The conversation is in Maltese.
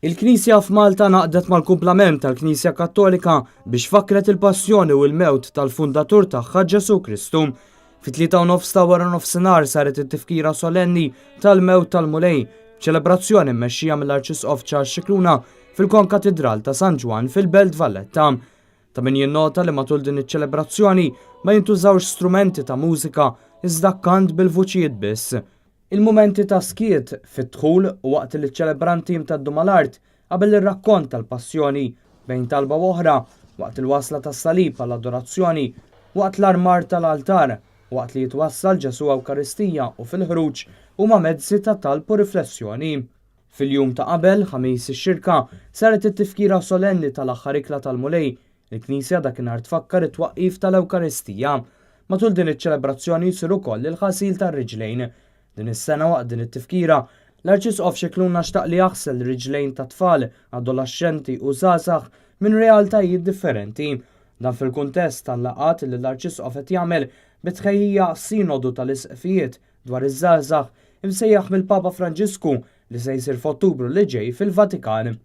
Il-Knisja f'Malta naqdet mal-kumplament tal-Knisja Kattolika biex fakret il-passjoni u l-mewt tal-fundatur tagħha Ġesu Kristu. Fit-3:30 ta' wara nofsinhar saret it-tifkira solenni tal-mewt tal-Mulej, ċelebrazzjoni mmexxija mill-Arċisqof Charles Scicluna fil-Konkatedral ta' San Ġwan fil-Belt Valletta. Ta' min jinnota li matul din iċ-ċelebrazzjoni ma jintużawx strumenti ta' mużika iżda kant bil-vuċijiet biss. Il-momenti ta' skiet fit-dħul u waqt li ċelebranti jimtaddu mal-art qabel ir-rakkont tal-passjoni bejn talba oħra waqt il-wasla tas-salib għall-adorazzjoni, waqt l-armar tal-altar, waqt li jitwassal Ġesu Ewkaristija u fil-ħruġ huma mezzi ta' talb u riflessjoni. Fil-jum ta' qabel, ħamis ix-xirka, saret it-tifkira solenni tal-aħħar ikla tal-Mulej. Il-Knisja dakinhar tfakkar it-twaqqif tal-Ewkaristija. Matul din iċ-ċelebrazzjoni jsir ukoll il-ħasil tar-riġlejn. Din is-sena waqt din it-tifkira, l-Arċisqof Scicluna xtaq li jaħsel riġlejn ta' tfal, adolescenti u żgħażagħ minn realtajiet differenti. Dan fil-kuntest tal-laqat li l-Arċisqof qed jagħmel bit-tħejjija sinodu tal-isqfijiet dwar iż-żgħażagħ imsejjaħ mill-Papa Franġisku li se jsir f'Ottubru li ġej fil-Vatikan.